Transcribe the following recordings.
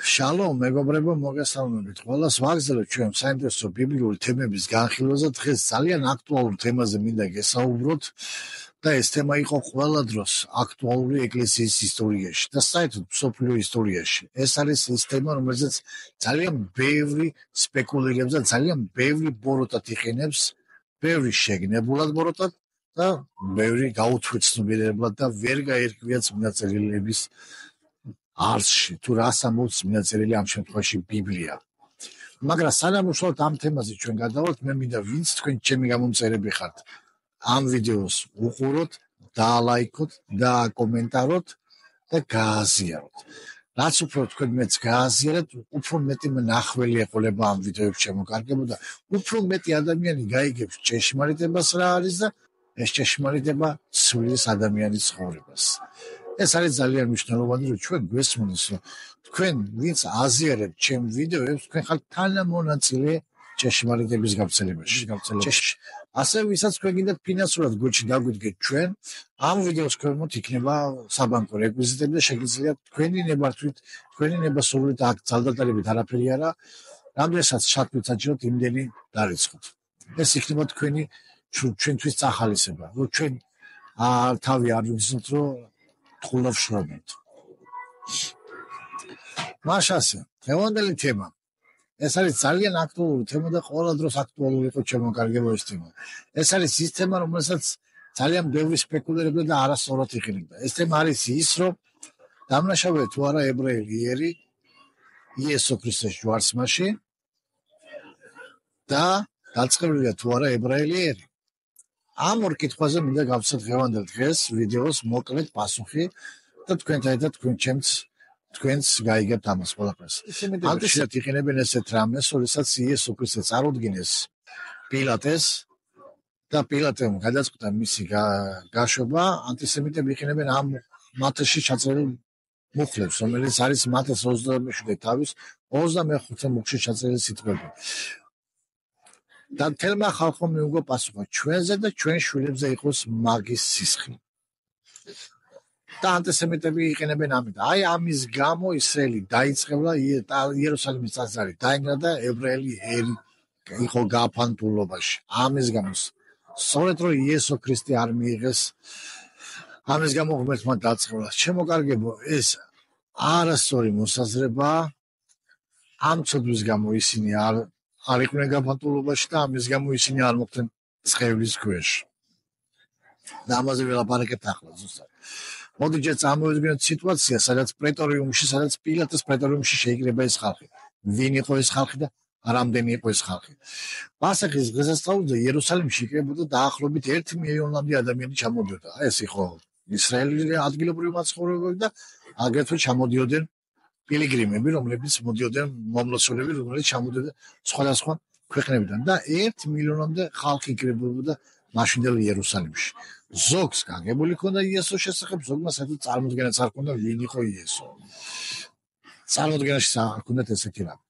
შალომ, მეგობრებო, მოგესალმებით. ყველას ვაგზავნებთ ჩვენ საინტერესო ბიბლიური თემების განხილვაზე. დღეს ძალიან აქტუალურ თემაზე მინდა გესაუბროთ და ეს თემა იყო ყველა დროს აქტუალური ეკლესიის ისტორიაში და საერთოდ მსოფლიო ისტორიაში. ეს არის ის თემა, რომელზეც ძალიან ბევრი სპეკულირებს და ძალიან ბევრი ბოროტად იყენებს, ბევრი შეგნებულად ბოროტად და ბევრი გაუთვეცნობიერებლად და ვერ გაერკვია წმინდა წერილების არსში თუ რას ამბობს წმინდა წერილი ამ შემთხვევაში ბიბლია. მაგრამ სანამ უშუალოდ ამ თემაზე ჩვენ გადავალთ, მე მინდა ვინც თქვენ ჩემი გამომწერები ხართ, ამ ვიდეოს უყუროთ, დაალაიქოთ, დააკომენტაროთ და გააზიაროთ. რაც უფრო თქვენ მეც გააზიარეთ, უფრო მეტი მნახველი ეყოლება ამ ვიდეოებს შემოკარგებო და უფრო მეტი ადამიანი გაიგებს ჭეშმარიტებას რა არის და ეს ჭეშმარიტება ცვლის ადამიანის ცხოვრებას. ეს არის ძალიან მნიშვნელოვანი, რომ ჩვენ გვესმის, რომ თქვენ ვინც აზიარებთ ჩემ ვიდეოებს, თქვენ ხართ თანამონაწილე ჭეშმარიტების გავრცელებაში. ასე ვისაც თქვენ გინდათ ფინანსურად გულში დაგვიდგეთ ჩვენ, ამ ვიდეოს ქვემოთ იქნება საბანკო რეკვიზიტები და შეგიძლიათ თქვენი ნებართვით, თქვენი ნებასრულით აქ ძალდატარებით არაფერი არა, რამდენსაც შატვით საჭიროთ იმდენი დარიცხოთ. ეს იქნება თქვენი ჩვენთვის წახალისება, რომ ჩვენ თავი არ ვიცით, რომ თხულა ვშრობთ. მაშასე, დღევანდელი თემა. ეს არის ძალიან აქტუალური თემა და ყველა დროს აქტუალური იყო შემოკარგებო ეს თემა. ეს არის ის თემა, რომელსაც ძალიან ბევრი სპეკულირებდა და არასწორად იყენებდა. ეს თემა არის ის, რომ დამნაშავეა თუ არა ებრაელი იერი იესო ქრისტეს ჯვარცმაში და დაწყებულია თუ არა ებრაელი იერი. ამ ორ კითხვაზე მინდა გავცეთ დღევანდელ დღეს ვიდეოს მოკლედ პასუხი და თქვენთან ერთად თქვენც გაიგებთ ამას ყველაფერს. ანტისემიტები იყენებენ ესეთ რამეს, როდესაც იესო ქრისტე წარუდგინეს პილატეს და პილატემ გადაწყვიტა მისი გაშობა, ანტისემიტები იყენებენ ამ მათეში ჩაწერილ მუხლებს, რომელიც არის მათეს 27 თავის 25 მუხლში ჩაწერილი სიტყვები. და თელმა ხალხომ მიუგო პასუხი ჩვენზე და ჩვენ შვილებზე იყოს მაგის სისხლი. და ანტისემიტები იყენებენ ამით. აი ამის გამო ისრაელი დაიწყებლა იერუსალიმის ტაძარი დაინგრა და ებრაელი ერი იყო გაფანტულობაში. ამის გამო სწორედ რომ იესო ქრისტე არ მიიღეს, ამის გამო ღმერთმა დაწყევლა. შემოკარგებო, ეს არასწორი მოსაზრება, ამ ცოდვის გამო ისინი არ იყვნენ გაფანტულობაში და ამის გამო ისინი არ მოხდნენ წყევლის ქვეშ. და ამაზე ველაპარაკებთ ახლა ზუსტად. მოდი ჯერ წამოვიდგინოთ სიტუაცია, სადაც პილატეს პრეტორიუმში შეიკრიბა ეს ხალხი. ვინ იყო ეს ხალხი და რამდენი იყო ეს ხალხი? პასეხის დღესასწაულზე იერუსალიმში იკრიბებოდა დაახლოებით 1 მილიონამდე ადამიანი ჩამოდიოდა. ეს იყო ისრაელის ადგილობრივი მაცხოვრებლები და აგრეთვე ჩამოდიოდნენ პილიგრიმები, რომლებიც მოდიოდნენ მომლოცველები, რომლებიც ჩამოდიოდნენ სხვადასხვა ქვეყნებიდან და 1 მილიონამდე ხალხი იკრიბებოდა მაშინდელ იერუსალიმში. ზოგს გაგებული ჰქონდა იესოს შესახებ, ზოგმა საერთოდ წარმოდგენაც არ ჰქონდა ვინ იყო იესო. წარმოდგენაში არ ჰქონდათ ესეთი რამ.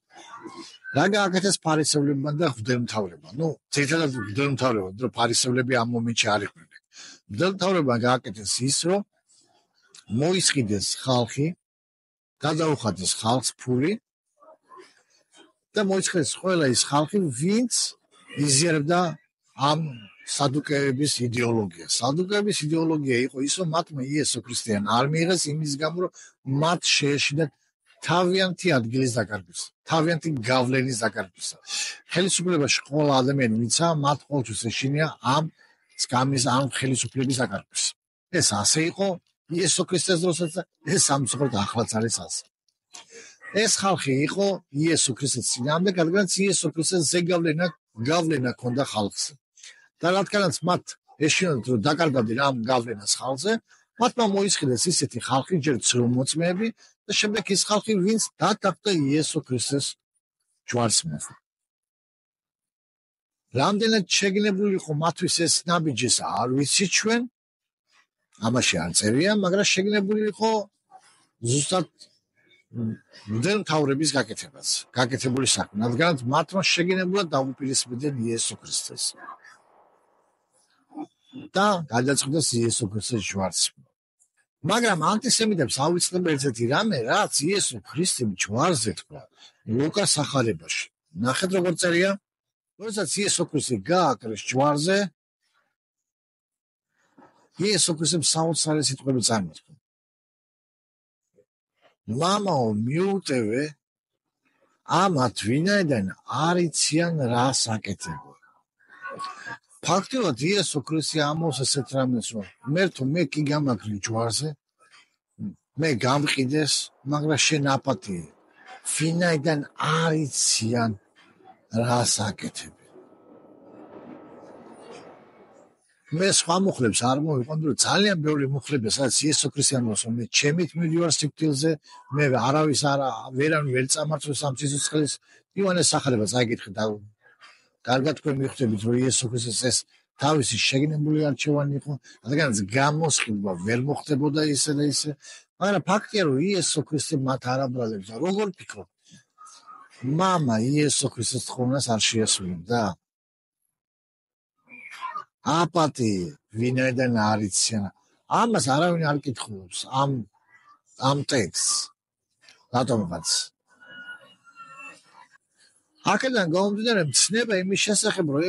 რა გააკეთეს ფარისევლებმა და მღვდელმთავრებმა? ძირითადად მღვდელმთავრებმა, რომ ფარისევლები ამ მომენტში არ იყვნენ. მღვდელმთავრებმა გააკეთეს ის, რომ მოისყიდეს ხალხი, გადაუხადეს ხალხს ფული და მოისყიდეს ყველა ის ხალხი, ვინც იზიარებდა ამ სადუკეების იდეოლოგიას. სადუკეების იდეოლოგია იყო ის, რომ მათმა იესო ქრისტეან არ მიიღეს იმის გამო, რომ მათ შეეშინათ თავიანთი ადგილის დაკარგვისა, თავიანთი გავლენის დაკარგვისა. ხელისუფლებაში ყველა ადამიანი, ვინცა მათ ყოველთვის ეშინია ამ სკამის, ამ ხელისუფლების დაკარგვას. ეს ასე იყო იესო ქრისტეს დროსაც და ეს სამწუხაროდ ახლაც არის ასე. ეს ხალხი იყო იესო ქრისტეს წინააღმდეგ, რადგანაც იესო ქრისტეს გავლენა ჰქონდა ხალხზე. და რადგანაც მათ ეშინათ რომ დაკარგავდნენ ამ გავლენას ხალხზე, მათმა მოისყიდეს ისეთი ხალხი, ჯერ ცრომოწმეები და შემდეგ ის ხალხი, ვინც დათანხმდა იესო ქრისტეს ჯვარცმას. რამდენად შეგნებული იყო მათთვის ეს ნაბიჯი, არ ვიცით ჩვენ, ამაში არ წერია, მაგრამ შეგნებული იყო ზუსტად მღვდელმთავრების გაკეთებული საქმე, რადგანაც მათმა შეგნებულად დაუპირისპირდნენ იესო ქრისტეს. და გადაწყვიტეს იესო ქრისტეს ჯვარცმა. მაგრამ ანტისემიტებს ავიწყდება ერთ-ერთი რამე, რაც იესო ქრისტემ ჯვარზე თქვა ლუკას სახარებაში. ნახეთ როგორ წერია, როდესაც იესო ქრისტე გააკრეს ჯვარზე, იესო ქრისტემ საოცარი სიტყვები წარმოთქვა. მამაო მიუტევე ამათ ვინაიდან არ იციან რას აკეთებენ. ფაქტობრივად იესო ქრისტე ამბობს ესეთ რამეს, რომ მე კი გამაგრე ჯვარზე, მე გამყიდეს, მაგრამ შენ აპატიე. ვინაიდან არ იციან რას აკეთებენ. მე სხვა მუხლებს არ მოვიყვანდი, რომ ძალიან ბევრი მუხლები, სადაც იესო ქრისტე ამბობს, რომ მე ჩემით მივიდივარ სიკვდილზე, მე არავის ვერან ვერ წამართვეს ამ სიცოცხლეს. იოანეს სახარება წაიკითხეთ და კარგად თქვენ მიხვდებით, რომ იესო ქრისტეს ეს თავისი შეგნებული არჩევანი იყო, რადგანაც გამოსხილვა ვერ მოხდებოდა ისე და ისე, მაგრამ ფაქტია, რომ იესო ქრისტე მათ არ აბრალებს და როგორ ფიქრობ? მამა იესო ქრისტეს თხოვნას არ შეასრულებდა? აპატიე, ვინაიდან არ იციან. ამას არავინ არ კითხულობს ამ ტექსტს. რატომღაც. აქედან გამომდინარე, მცნება იმის შესახებ, რომ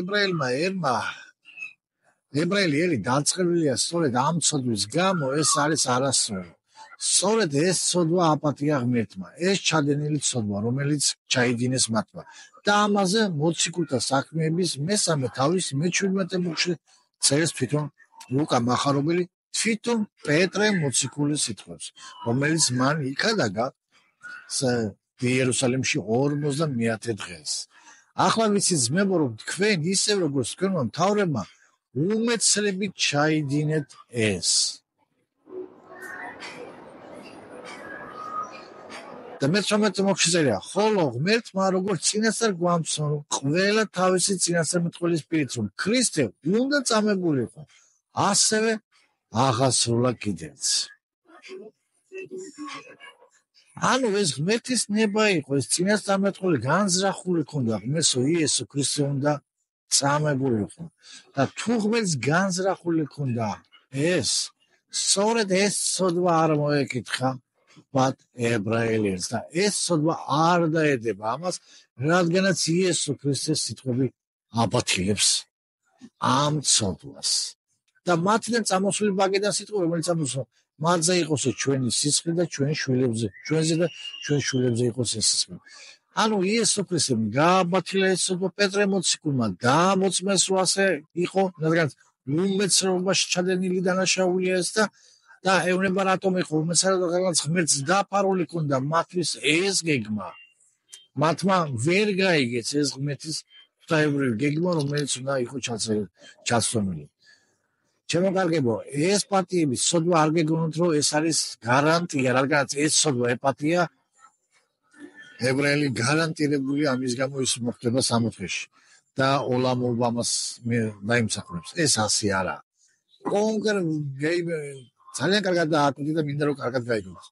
ებრაელი ერი დაწყებილია სწორედ ამ ცოდვის გამო, ეს არის არასწორი. სწორედ ეს ცოდვა აპატია ღმერთმა, ეს ჩადენილი ცოდვა, რომელიც ჩაიდინეს მათმა. და ამაზე მოციქულთა საქმეების მესამე თავის მე-17 მუხლში წერს თვითონ ლუკა მახარებელი, თვითონ პეტრე მოციქულის სიტყვებს, რომელიც მან იქადაგა იერუსალიმში 50 დღეს. ახლა ვიცით ძმებო, რომ თქვენ ისევ როგორც თქვენმა მთავრებმა უმეცრებით ჩაიდინეთ ეს. და მე-17 მუხლში წერია, ხოლო ღმერთმა როგორც წინასწარ გვამცნო, რომ ყველა თავისი წინასწარმეტყველის პირით, რომ ქრისტე უნდა წამებულიყო, ასევე აღასრულა კიდეც. ანუ ეს ღმერთის ნება იყო, ეს წინასწარმეტყველი განზრახული ქონდა, ღმერთო იესო ქრისტე უნდა წამებულიყო. და თუ ღმერთს განზრახული ქონდა ეს, სწორედ ეს ცოდვა არ მოეკითხა მათ ებრაელებს და ეს ცოდვა არ დაედება ამას, რადგანაც იესო ქრისტეს სიტყვები აპატილებს ამ ცოდვას. და მათიდან წამოსული ბაგედან სიტყვა, რომელიც ამბობს, მათზე იყოს ჩვენი სისხლი და ჩვენზე და ჩვენ შვილებზე იყოს ეს სისხლი. ანუ იესო ქრისტემ გააბათილა ეს ცოდვა პეტრე მოციქულმა, დაამოწმეს, რომ ასე იყო, რადგანაც უმეცრეობაში ჩადენილი დანაშაულია ეს და ეუბნება რატომ იყო უმეცრეობა, რადგანაც ღმერთს დაფარული ქონდა მათთვის ეს გეგმა. მათმა ვერ გაიგეს ეს ღმერთის ღვთაებრივი გეგმა, რომელიც უნდა იყოს ჩაცდომილი. ჩემო კარგებო, ეს პატიების ცოდვა არ გეგონოთ, რომ ეს არის გარანტია, რადგანაც ეს ცოდვა ეპათია ებრაელი გარანტირებული ამის გამო ის მოხდება 60-ში და ოლამობა მას დაიმსახურებს. ეს ასე არა. ძალიან კარგად დააკვირდით და მინდა რომ კარგად გაიგოთ.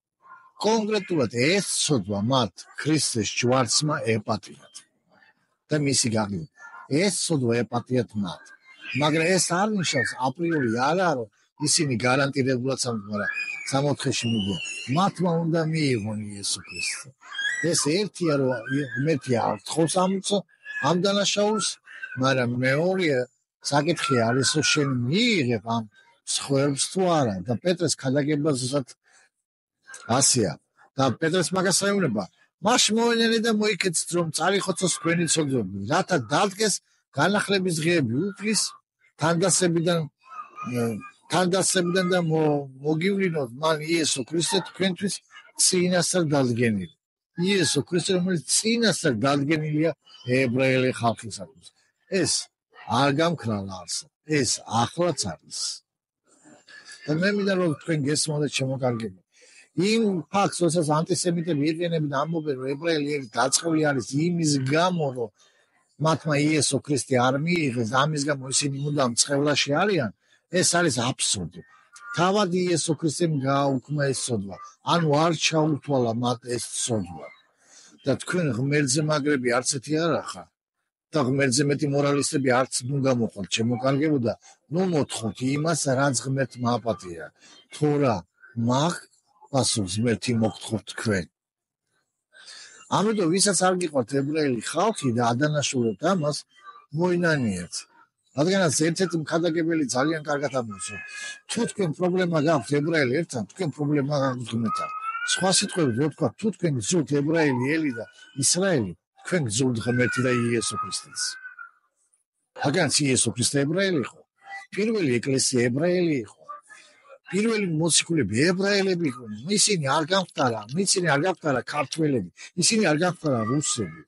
კონკრეტულად ეს ცოდვა მათ ქრისტეს ჯვარცმა ეპათიათ და მისი გაგება. ეს ცოდვა ეპათიათ მათ. მაგრამ ეს არ ნიშნავს აპრიორი არა, რომ ისინი გარანტირებულად 60-ში მიდიან. მათმა უნდა მიიღონ იესო ქრისტე. ეს ერთია, რომ ღმერთი არ თხოვს ამ დანაშაულს, მაგრამ მეორეა საკითხი არის, რომ შენ მიიღებ ამ სხვებს თუ არა. და პეტრეს ქადაგება ზუსტად ასია. და პეტრეს მაგას ეუბნება, მაშინ მოენერე და მოიქეცეთ, რომ წარიხოცოს თქვენი ცოდვები, რათა დადგეს განახლების დღეები უფლის თანდასებიდან და მოგივლინოთ მან იესო ქრისტე თქვენთვის წინასწარ დადგენილი. იესო ქრისტე, რომელიც წინასწარ დადგენილია ებრაელი ხალხისათვის. ეს არ გამქრალა არსად, ეს ახლაც არის. და მე მინდა რომ თქვენ გესმოდეთ შემოკარგები. იმ ფაქტს, როდესაც ანტისემიტები იყენებენ და ამბობენ, რომ ებრაელი ერი დაწყებული არის იმის გამო, რომ მათმა იესო ქრისტე არ მიიღეს, ამის გამო ისინი მუდამ წყევლაში არიან, ეს არის აბსურდი. თავად იესო ქრისტემ გააუქმა ეს ცოდვა, ანუ არ ჩაუთვალა მათ ეს ცოდვა. და თქვენ ღმერთზე მაგრები არც ერთი არ ახარ და ღმერთზე მეტი მორალისტები არც ნუ გამოყოთ, შემოკარგებოდა, ნუ მოთხოვთ იმას, რაც ღმერთმა აპატია. თუ რა, მაგ პასუხს ღმერთი მოგთხოვთ თქვენ. ამიტომ ვისაც არ გიყვართ ებრაელი ხალხი და ადანაშაულებთ ამას, მოინანიეთ. რადგანაც ერთ-ერთი მხარდაგებელი ძალიან კარგად ამბობს, თუ თქვენ პრობლემა გაქვთ ებრაელი ერთთან, თქვენ პრობლემა გაქვთ ღმერთთან. სხვა სიტყვებით რო ვთქვა, თუ თქვენ გძურთ ებრაელი ელი და ისრაელი, თქვენ გძურთ ღმერთი და იესო ქრისტეს. რადგანაც იესო ქრისტე ებრაელი იყო, პირველი ეკლესია ებრაელი იყო, პირველი მოციქულები ებრაელები იყვნენ, ისინი არ გამხდარა ქართველები, ისინი არ გამხდარა რუსები,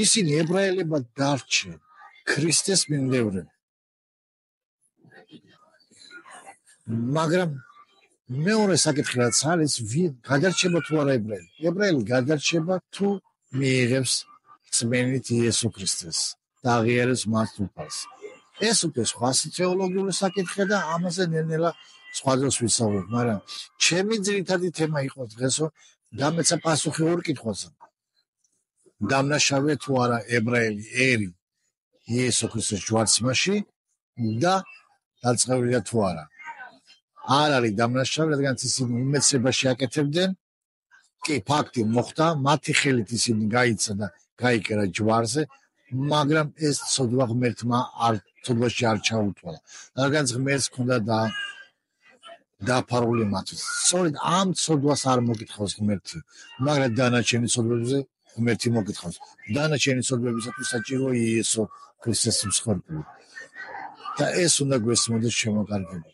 ისინი ებრაელებად დარჩნენ, ქრისტეს მიმდევრები. მაგრამ მეორე საკითხი რაც არის, გადარჩება თუ არა ებრაელი. ებრაელი გადარჩება თუ მიიღებს რწმენით იესო ქრისტეს და აღიარებს მას უფალს. ეს უკვე სხვა თეოლოგიური საკითხია და ამაზე ნელ-ნელა სხვა დროს ვისაუბრებ, მაგრამ ჩემი ძირითადი თემა იყო დღესო დამეცა პასუხი ორ კითხვაზე. დამნაშავე თუ არა ებრაელი ერი იესო ქრისტეს ჯვარცმაში და დაწყევლია თუ არა. არ არის დამნაშავე, რადგანაც ისინი უმეცრებაში აკეთებდნენ, კი ფაქტი მოხდა, მათი ხელით ისინი გაიცა და გაიკერა ჯვარზე, მაგრამ ეს ცოდვა ღმერთმა ცოდვაში არ ჩაუთვალა, რადგანაც ღმერთს ჰქონდა დაფარული მათთვის. სწორედ ამ ცოდვას არ მოგითხავს ღმერთი, მაგრამ დანარჩენი ცოდვებზე ღმერთი მოგითხავს. დანარჩენი ცოდვებისათვის საჭიროა იესო ქრისტეს მსხვერპლი. და ეს უნდა გვესმოდეს შემოკარგება.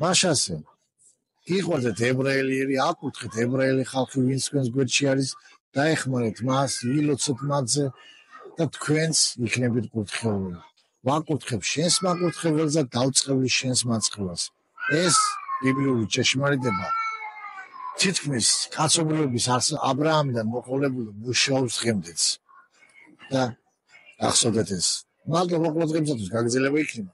მაშასე გიყვარდეთ ებრაელი ერი, აკურთხეთ ებრაელი ხალხი, ვინც თქვენს გვერდში არის, დაეხმარეთ მას, ილოცოთ მათზე და თქვენც იქნებით კურთხეული. ვაკურთხებ შენს მაკურთხებელს და დავწყევლი შენს მაწყევლას. ეს ბიბლიური ჭეშმარიტება თითქმის კაცობრიობის აბრაამიდან მოყოლებული მუშაობს დღემდეც. და ახსოვდეთ ეს. მაგრამ მოყოლ დღემდეც გაგრძელება იქნება.